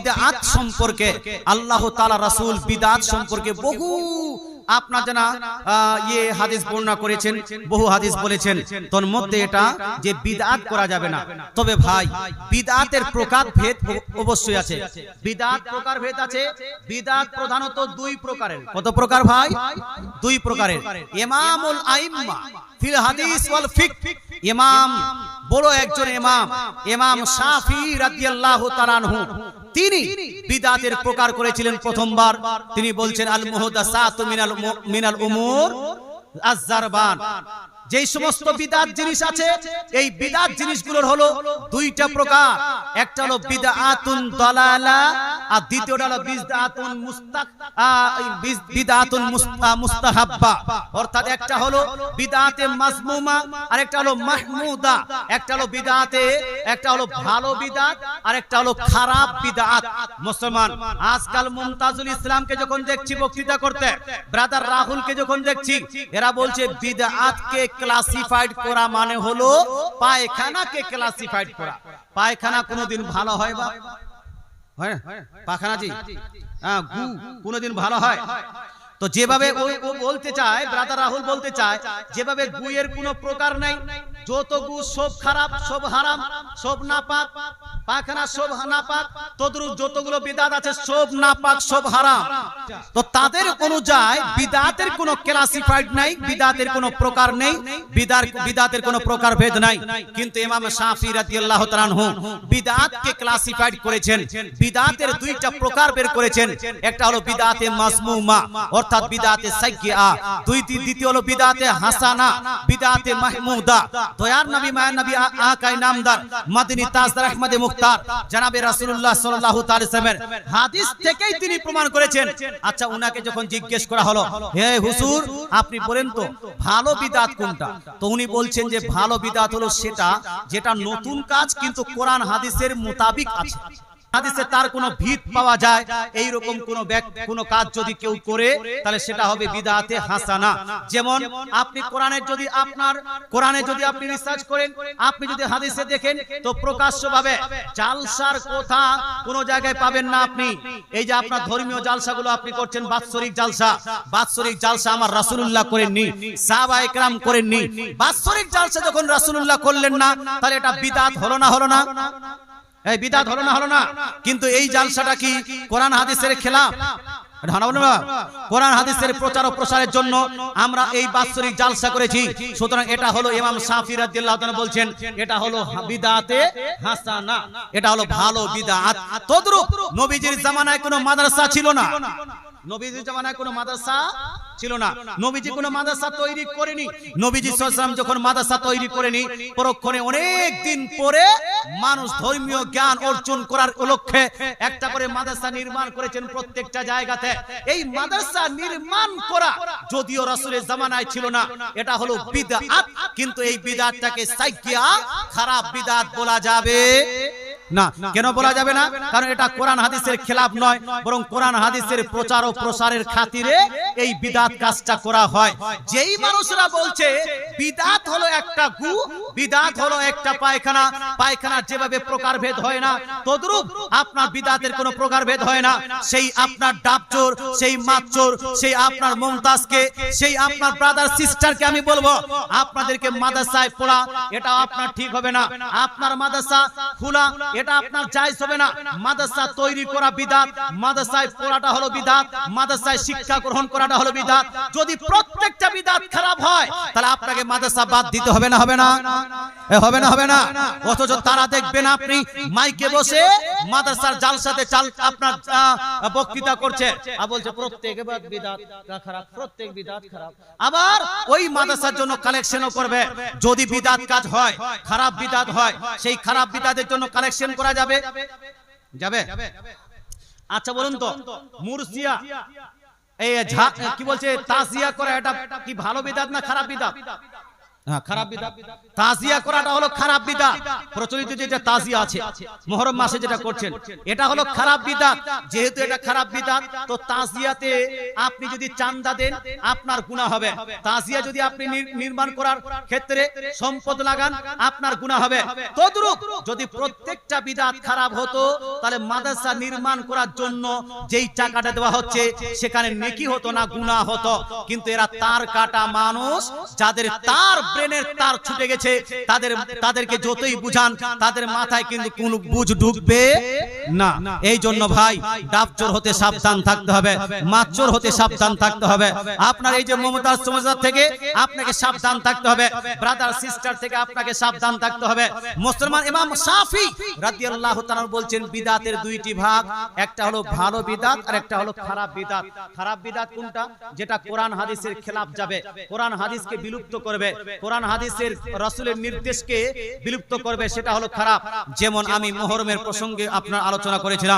বিদআত সম্পর্কে আল্লাহ তাআলা রাসূল বিদআত সম্পর্কে বহু আপনার জানা হাদিস বর্ণনা করেছেন, বহু হাদিস বলেছেন। তোর মধ্যে এটা যে বিদআত করা যাবে না। তবে ভাই বিদআতের প্রকারভেদ অবশ্যই আছে। বিদআত প্রকারভেদ আছে। বিদআত প্রধানত দুই প্রকারের। কত প্রকার ভাই? দুই প্রকারের। ইমামুল আইম্মা ফিল হাদিস ওয়াল ফিকহ, ইমাম বড় একজন ইমাম, ইমাম শাফি রাদিয়াল্লাহু তাআলা আনহু, তিনি বিদআতের প্রকার করেছিলেন প্রথমবার। তিনি বলছেন আল মুহদাসাতু মিনাল উমুর আয-যারবান। যেই সমস্ত বিদআত জিনিস আছে, এই বিদআত জিনিসগুলোর হলো দুইটা প্রকার। একটা হলো বিদআতুন দালালা, আর দ্বিতীয়টা হলো বিদআতুন মুস্তাহাব্বা। অর্থাৎ একটা হলো বিদআতে মাযমুমা আর একটা হলো মাহমুদা। একটা হলো বিদআতে, একটা হলো ভালো বিদআত আর একটা হলো খারাপ বিদআত। মুসলমান আজকাল মুমতাজুল ইসলামকে যখন দেখছি বক্তৃতা করতে, ব্রাদার রাহুলকে যখন দেখছি, এরা বলছে বিদআতকে ক্লাসিফাইড করা মানে হলো পায়খানাকে ক্লাসিফাইড করা। পায়খানা কোনোদিন ভালো হয় বা হয় না? পায়খানা জি গু কোনোদিন ভালো হয়? তো যেভাবে ও বলতে চায়, ব্রাদার রাহুল বলতে চায়, যেভাবে গুয়ের কোনো প্রকার নাই, যত গু সব খারাপ, সব হারাম, সব নাপাক, পায়খানা সব নাপাক, তদ্রুপ যতগুলো বিদআত আছে সব নাপাক, সব হারাম। তো তাদের অনুযায়ী বিদআতের কোনো ক্লাসিফাইড নাই, বিদআতের কোনো প্রকার নেই, বিদআতের কোনো প্রকারভেদ নাই। কিন্তু ইমাম শাফি রাদিয়াল্লাহু তাআলা আনহু বিদআতকে ক্লাসিফাইড করেছেন। বিদআতের দুইটা প্রকার বের করেছেন। একটা হলো বিদআতে মাযমুমা অর্থাৎ বিদআতে সাইয়্যিআ, দ্বিতীয় হলো বিদআতে হাসানা, বিদআতে মাহমুদা। দয়ার নবী মায়ের নবী আকাই নামদার মাদানী তাজদার আহমদে মুখতার জনাবে রাসূলুল্লাহ সাল্লাল্লাহু তাআলা সাল্লামের হাদিস থেকেই তিনি প্রমাণ করেছেন। আচ্ছা, উনাকে যখন জিজ্ঞেস করা হলো, হে হুজুর আপনি বলেন তো ভালো বিদআত কোনটা? তো উনি বলছেন যে ভালো বিদআত হলো সেটা যেটা নতুন কাজ কিন্তু কোরআন হাদিসের মোতাবিক আছে, হাদিসে তার কোনো ভিত পাওয়া যায়, এই রকম কোন কাজ যদি কেউ করে তাহলে সেটা হবে বিদআতে হাসানা। যেমন আপনি কোরআনে যদি আপনি রিসার্চ করেন, আপনি যদি হাদিসে দেখেন, তো প্রকাশ্যভাবে জালসার কথা কোন জায়গায় পাবেন না আপনি। এই যে আপনার ধর্মীয় জালসাগুলো আপনি করছেন, বাৎসরিক জালসা আমার রাসূলুল্লাহ করেননি, সাহাবায়ে কেরাম করেননি। বাৎসরিক জালসা যখন রাসূলুল্লাহ করলেন না, তাহলে এটা বিদআত হলো না? এই বিদআত হলো না? কিন্তু এই জালসাটা কি কোরআন হাদিসের খেলাফ? কোরআন হাদিসের প্রচার ও প্রসারের জন্য আমরা এই বাৎসরিক জালসা করেছি। সুতরাং এটা হলো ইমাম শাফি রাদিয়াল্লাহু তাআলা বলছেন এটা হলো বিদআতে হাসানা, এটা হলো ভালো বিদআত। তদ্রুপ নবীজির জামানায় কোনো মাদ্রাসা ছিল না, নবীজির জামানায় কোনো মাদ্রাসা ছিল না, নবীজি কোনো মাদ্রাসা তৈরি করেনি। নবীজি সাল্লাল্লাহু আলাইহি ওয়াসাল্লাম যখন মাদ্রাসা তৈরি করেনি, পরক্ষণে অনেক দিন পরে মানুষ ধর্মীয় জ্ঞান অর্জন করার লক্ষ্যে একটা করে মাদ্রাসা নির্মাণ করেছেন প্রত্যেকটা জায়গাতে। এই মাদ্রাসা নির্মাণ করা যদিও রাসূলের জামানায় ছিল না, এটা হলো বিদআত। কিন্তু এই বিদআতটাকে সাইয়্যিআ, খারাপ বিদআত বলা যাবে না। কেন বলা যাবে না? কারণ এটা কোরআন হাদিসের খেলাফ নয়, বরং কোরআন হাদিসের প্রচার ও প্রসারের খাতিরে এই বিদআত কাজটা করা হয়। যেই মানুষরা বলছে বিদআত হলো একটা গু, বিদআত হলো একটা পায়খানা, পায়খানার যেভাবে প্রকারভেদ হয় না, তদ্রূপ আপনার বিদআতের কোনো প্রকারভেদ হয় না। সেই আপনার ডাবচোর, সেই মাতচোর, সেই আপনার মুমতাজকে, সেই আপনার ব্রাদার সিস্টারকে আমি বলবো, আপনাদেরকে মাদ্রাসায় পড়া এটা আপনার ঠিক হবে না। আপনার মাদ্রাসা খোলা এটা আপনার জায়েজ হবে না। মাদ্রাসা তৈরি করা বিদআত, মাদ্রাসায় পড়াটা হলো বিদআত, মাদ্রাসায় শিক্ষা গ্রহণ করাটা হলো বিদআত। যদি প্রত্যেকটা বিদআত খারাপ হয়, তাহলে আপনাকে মাদ্রাসা বাদ দিতে হবে না? হবে না? অথচ তারা দেখবেন আপনি মাইকে বসে মাদ্রাসার জালসাতে আপনার বক্তৃতা করছে আর বলছে প্রত্যেক বিদআত খারাপ, প্রত্যেক বিদআত খারাপ। আবার ওই মাদ্রাসার জন্য কালেকশনও করবে। যদি বিদআত কাজ হয়, খারাপ বিদআত হয়, সেই খারাপ বিদআতের জন্য কালেকশন করা যাবে? আচ্ছা বলুন তো, মুরসিয়া এই কি বলছে তাসিয়া করা, এটা কি ভালো বিদআত না খারাপ বিদআত? হ্যাঁ, খারাপ বিদআত। তাজিয়া করাটা হলো খারাপ বিদআত। প্রচলিত যেটা তাজিয়া আছে মুহররম মাসে যেটা করছেন, এটা হলো খারাপ বিদআত। যেহেতু এটা খারাপ বিদআত, তো তাজিয়াতে আপনি যদি চাঁদা দেন আপনার গুনাহ হবে। তাজিয়া যদি আপনি নির্মাণ করার ক্ষেত্রে সম্পদ লাগান আপনার গুনাহ হবে। তদ্রূপ যদি প্রত্যেকটা বিদআত খারাপ হতো, তাহলে মাদ্রাসা নির্মাণ করার জন্য যেই টাকাটা দেওয়া হচ্ছে সেখানে নেকি হতো না, গুনাহ হতো। কিন্তু এরা তার কাটা মানুষ, যাদের তার ব্রেনের তার ছুটে গেছে, তাদেরকে যতই বুঝান তাদের মাথায় কিন্তু কোনো বুঝ ঢুকবে না। এই জন্য ভাই ডাবচোর হতে সাবধান থাকতে হবে, মাচোর হতে সাবধান থাকতে হবে। আপনার এই যে মমতাজ সমাজার থেকে আপনাকে সাবধান থাকতে হবে, ব্রাদার সিস্টার থেকে আপনাকে সাবধান থাকতে হবে। মুসলমান ইমাম শাফি রাদিয়াল্লাহু তাআলা বলছেন বিদআতের দুইটি ভাগ, একটা হলো ভালো বিদআত আর একটা হলো খারাপ বিদআত। খারাপ বিদআত কোনটা? যেটা কোরআন হাদিসের খেলাফ যাবে, কোরআন হাদিসকে বিলুপ্ত করবে, কোরআন হাদিসের রাসূলের নির্দেশকে বিলুপ্ত করবে, সেটা হলো খারাপ। যেমন আমি মুহররমের প্রসঙ্গে আপনার আলোচনা করেছিলাম।